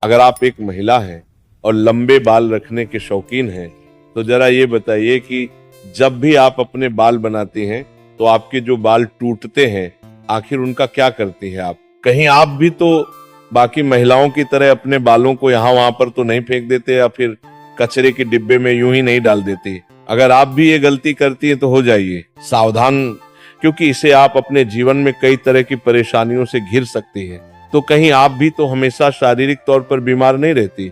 अगर आप एक महिला हैं और लंबे बाल रखने के शौकीन हैं, तो जरा ये बताइए कि जब भी आप अपने बाल बनाती हैं, तो आपके जो बाल टूटते हैं, आखिर उनका क्या करती हैं आप? कहीं आप भी तो बाकी महिलाओं की तरह अपने बालों को यहाँ वहां पर तो नहीं फेंक देते या फिर कचरे के डिब्बे में यूं ही नहीं डाल देती? अगर आप भी ये गलती करती हैं तो हो जाइए सावधान, क्योंकि इसे आप अपने जीवन में कई तरह की परेशानियों से घिर सकती हैं। तो कहीं आप भी तो हमेशा शारीरिक तौर पर बीमार नहीं रहती?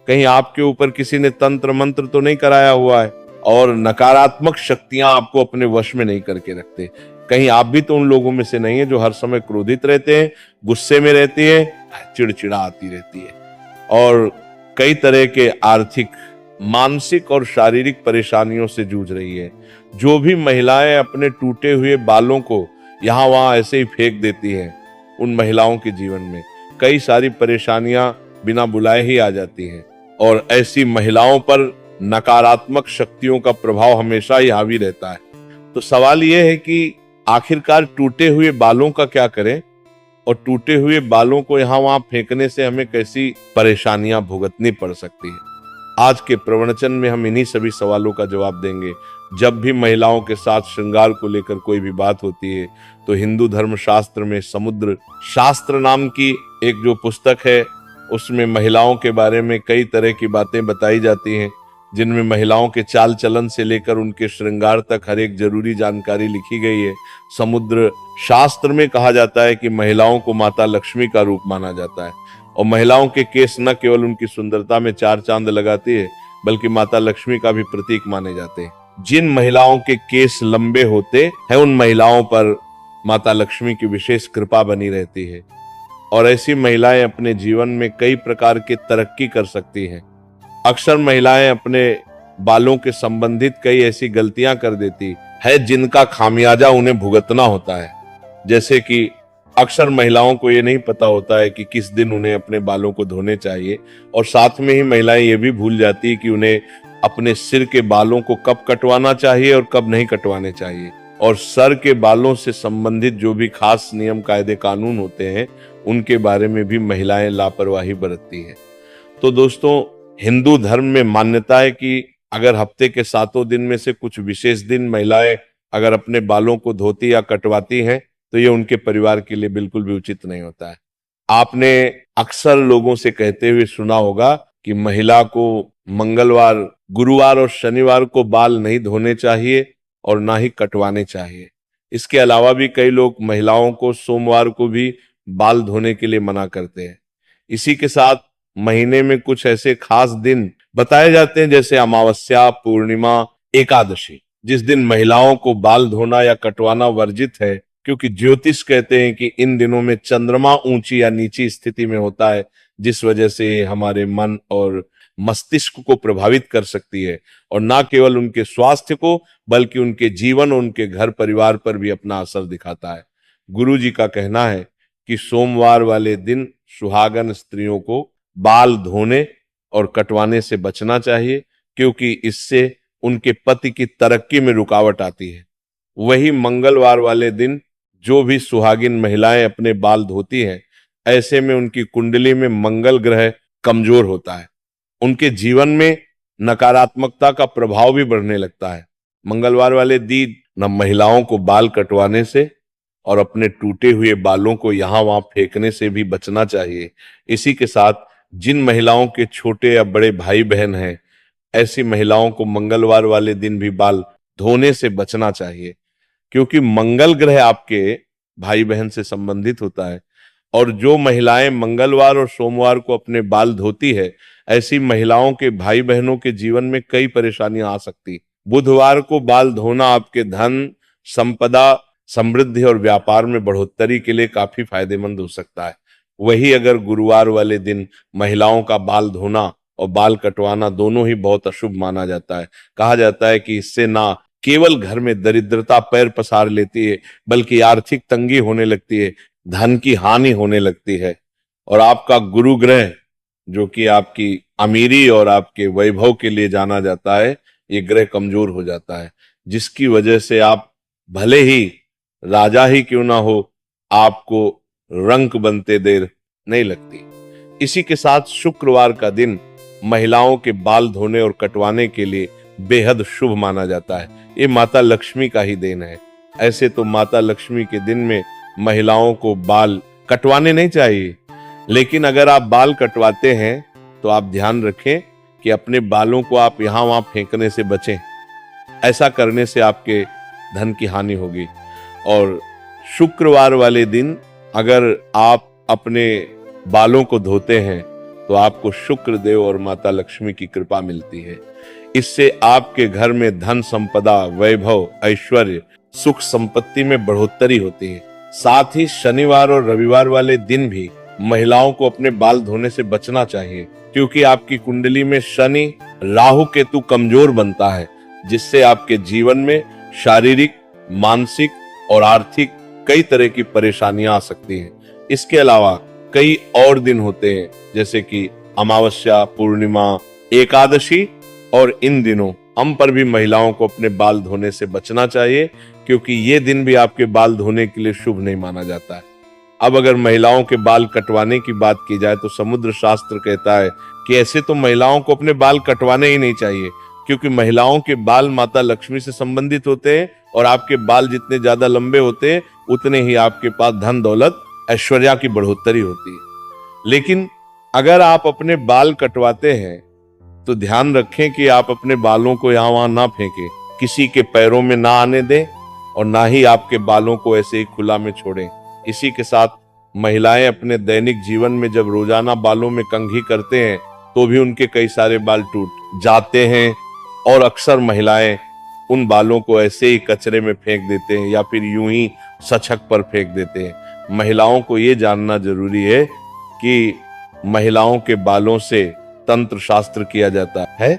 कहीं आपके ऊपर किसी ने तंत्र मंत्र तो नहीं कराया हुआ है और नकारात्मक शक्तियां आपको अपने वश में नहीं करके रखते? कहीं आप भी तो उन लोगों में से नहीं है जो हर समय क्रोधित रहते हैं, गुस्से में रहती है, चिड़चिड़ा आती रहती है और कई तरह के आर्थिक, मानसिक और शारीरिक परेशानियों से जूझ रही है? जो भी महिलाएं अपने टूटे हुए बालों को यहाँ वहां ऐसे ही फेंक देती हैं, उन महिलाओं के जीवन में कई सारी परेशानियां बिना बुलाए ही आ जाती हैं और ऐसी महिलाओं पर नकारात्मक शक्तियों का प्रभाव हमेशा ही हावी रहता है। तो सवाल यह है कि आखिरकार टूटे हुए बालों का क्या करें और टूटे हुए बालों को यहाँ वहां फेंकने से हमें कैसी परेशानियां भुगतनी पड़ सकती है? आज के प्रवचन में हम इन्हीं सभी सवालों का जवाब देंगे। जब भी महिलाओं के साथ श्रृंगार को लेकर कोई भी बात होती है, तो हिंदू धर्म शास्त्र में समुद्र शास्त्र नाम की एक जो पुस्तक है, उसमें महिलाओं के बारे में कई तरह की बातें बताई जाती हैं, जिनमें महिलाओं के चाल चलन से लेकर उनके श्रृंगार तक हर एक जरूरी जानकारी लिखी गई है। समुद्र शास्त्र में कहा जाता है कि महिलाओं को माता लक्ष्मी का रूप माना जाता है और महिलाओं के केस न केवल उनकी सुंदरता में चार चांद लगाती है, बल्कि माता लक्ष्मी का भी प्रतीक माने जाते हैं। जिन महिलाओं के केस लंबे होते हैं, उन महिलाओं पर माता लक्ष्मी की विशेष कृपा बनी रहती है और ऐसी महिलाएं अपने जीवन में कई प्रकार की तरक्की कर सकती हैं। अक्सर महिलाएं अपने बालों के संबंधित कई ऐसी गलतियां कर देती है जिनका खामियाजा उन्हें भुगतना होता है। जैसे कि अक्सर महिलाओं को ये नहीं पता होता है कि किस दिन उन्हें अपने बालों को धोने चाहिए और साथ में ही महिलाएं ये भी भूल जाती है कि उन्हें अपने सिर के बालों को कब कटवाना चाहिए और कब नहीं कटवाने चाहिए। और सर के बालों से संबंधित जो भी खास नियम कायदे कानून होते हैं, उनके बारे में भी महिलाएं लापरवाही बरतती हैं। तो दोस्तों, हिंदू धर्म में मान्यता है कि अगर हफ्ते के 7 दिन में से कुछ विशेष दिन महिलाएं अगर अपने बालों को धोती या कटवाती हैं, तो ये उनके परिवार के लिए बिल्कुल भी उचित नहीं होता है। आपने अक्सर लोगों से कहते हुए सुना होगा कि महिला को मंगलवार, गुरुवार और शनिवार को बाल नहीं धोने चाहिए और ना ही कटवाने चाहिए। इसके अलावा भी कई लोग महिलाओं को सोमवार को भी बाल धोने के लिए मना करते हैं। इसी के साथ महीने में कुछ ऐसे खास दिन बताए जाते हैं, जैसे अमावस्या, पूर्णिमा, एकादशी, जिस दिन महिलाओं को बाल धोना या कटवाना वर्जित है, क्योंकि ज्योतिष कहते हैं कि इन दिनों में चंद्रमा ऊंची या नीची स्थिति में होता है, जिस वजह से हमारे मन और मस्तिष्क को प्रभावित कर सकती है और ना केवल उनके स्वास्थ्य को, बल्कि उनके जीवन और उनके घर परिवार पर भी अपना असर दिखाता है। गुरु जी का कहना है कि सोमवार वाले दिन सुहागन स्त्रियों को बाल धोने और कटवाने से बचना चाहिए, क्योंकि इससे उनके पति की तरक्की में रुकावट आती है। वही मंगलवार वाले दिन जो भी सुहागिन महिलाएं अपने बाल धोती हैं, ऐसे में उनकी कुंडली में मंगल ग्रह कमजोर होता है, उनके जीवन में नकारात्मकता का प्रभाव भी बढ़ने लगता है। मंगलवार वाले दिन न महिलाओं को बाल कटवाने से और अपने टूटे हुए बालों को यहाँ वहां फेंकने से भी बचना चाहिए। इसी के साथ जिन महिलाओं के छोटे या बड़े भाई बहन हैं, ऐसी महिलाओं को मंगलवार वाले दिन भी बाल धोने से बचना चाहिए, क्योंकि मंगल ग्रह आपके भाई बहन से संबंधित होता है और जो महिलाएं मंगलवार और सोमवार को अपने बाल धोती है, ऐसी महिलाओं के भाई बहनों के जीवन में कई परेशानियां आ सकती। बुधवार को बाल धोना आपके धन, संपदा, समृद्धि और व्यापार में बढ़ोतरी के लिए काफी फायदेमंद हो सकता है। वही अगर गुरुवार वाले दिन महिलाओं का बाल धोना और बाल कटवाना दोनों ही बहुत अशुभ माना जाता है। कहा जाता है कि इससे ना केवल घर में दरिद्रता पैर पसार लेती है, बल्कि आर्थिक तंगी होने लगती है, धन की हानि होने लगती है और आपका गुरु ग्रह, जो कि आपकी अमीरी और आपके वैभव के लिए जाना जाता है, ये ग्रह कमजोर हो जाता है, जिसकी वजह से आप भले ही राजा ही क्यों ना हो, आपको रंक बनते देर नहीं लगती। इसी के साथ शुक्रवार का दिन महिलाओं के बाल धोने और कटवाने के लिए बेहद शुभ माना जाता है। ये माता लक्ष्मी का ही देन है। ऐसे तो माता लक्ष्मी के दिन में महिलाओं को बाल कटवाने नहीं चाहिए, लेकिन अगर आप बाल कटवाते हैं तो आप ध्यान रखें कि अपने बालों को आप यहाँ वहां फेंकने से बचें। ऐसा करने से आपके धन की हानि होगी। और शुक्रवार वाले दिन अगर आप अपने बालों को धोते हैं तो आपको शुक्र देव और माता लक्ष्मी की कृपा मिलती है। इससे आपके घर में धन संपदा, वैभव, ऐश्वर्य, सुख संपत्ति में बढ़ोतरी होती है। साथ ही शनिवार और रविवार वाले दिन भी महिलाओं को अपने बाल धोने से बचना चाहिए, क्योंकि आपकी कुंडली में शनि, राहु, केतु कमजोर बनता है, जिससे आपके जीवन में शारीरिक, मानसिक और आर्थिक कई तरह की परेशानियां आ सकती हैं। इसके अलावा कई और दिन होते हैं, जैसे कि अमावस्या, पूर्णिमा, एकादशी, और इन दिनों हम पर भी महिलाओं को अपने बाल धोने से बचना चाहिए, क्योंकि ये दिन भी आपके बाल धोने के लिए शुभ नहीं माना जाता है। अब अगर महिलाओं के बाल कटवाने की बात की जाए तो समुद्र शास्त्र कहता है कि ऐसे तो महिलाओं को अपने बाल कटवाने ही नहीं चाहिए, क्योंकि महिलाओं के बाल माता लक्ष्मी से संबंधित होते हैं, और आपके बाल जितने ज्यादा लंबे होते हैं उतने ही आपके पास धन दौलत, ऐश्वर्या की बढ़ोतरी होती है। लेकिन अगर आप अपने बाल कटवाते हैं तो ध्यान रखें कि आप अपने बालों को यहाँ वहां ना फेंकें, किसी के पैरों में ना आने दें, और ना ही आपके बालों को ऐसे ही खुला में छोड़ें। इसी के साथ महिलाएं अपने दैनिक जीवन में जब रोजाना बालों में कंघी करते हैं तो भी उनके कई सारे बाल टूट जाते हैं, और अक्सर महिलाएं उन बालों को ऐसे ही कचरे में फेंक देते हैं या फिर यूं ही सड़क पर फेंक देते हैं। महिलाओं को ये जानना जरूरी है कि महिलाओं के बालों से तंत्र शास्त्र किया जाता है,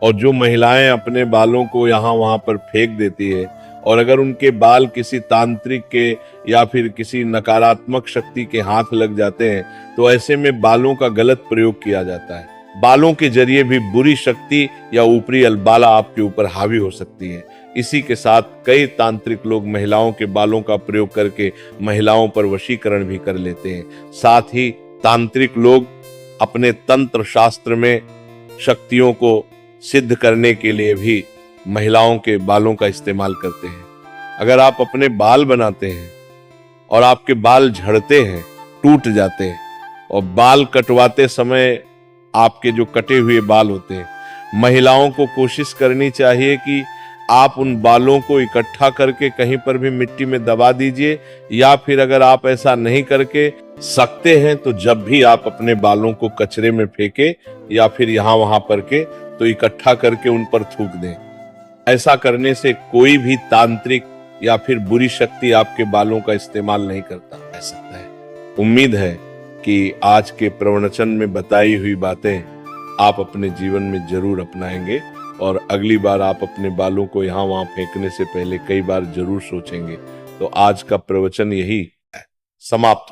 और जो महिलाएं अपने बालों को यहाँ वहां पर फेंक देती है, और अगर उनके बाल किसी तांत्रिक के या फिर किसी नकारात्मक शक्ति के हाथ लग जाते हैं तो ऐसे में बालों का गलत प्रयोग किया जाता है। बालों के जरिए भी बुरी शक्ति या ऊपरी अलबाला आपके ऊपर हावी हो सकती है। इसी के साथ कई तांत्रिक लोग महिलाओं के बालों का प्रयोग करके महिलाओं पर वशीकरण भी कर लेते हैं। साथ ही तांत्रिक लोग अपने तंत्र शास्त्र में शक्तियों को सिद्ध करने के लिए भी महिलाओं के बालों का इस्तेमाल करते हैं। अगर आप अपने बाल बनाते हैं और आपके बाल झड़ते हैं, टूट जाते हैं, और बाल कटवाते समय आपके जो कटे हुए बाल होते हैं, महिलाओं को कोशिश करनी चाहिए कि आप उन बालों को इकट्ठा करके कहीं पर भी मिट्टी में दबा दीजिए, या फिर अगर आप ऐसा नहीं करके सकते हैं तो जब भी आप अपने बालों को कचरे में फेंके या फिर यहाँ वहां पर के तो इकट्ठा करके उन पर थूक दें। ऐसा करने से कोई भी तांत्रिक या फिर बुरी शक्ति आपके बालों का इस्तेमाल नहीं कर सकता है। उम्मीद है कि आज के प्रवचन में बताई हुई बातें आप अपने जीवन में जरूर अपनाएंगे, और अगली बार आप अपने बालों को यहाँ वहां फेंकने से पहले कई बार जरूर सोचेंगे। तो आज का प्रवचन यही समाप्त होता है।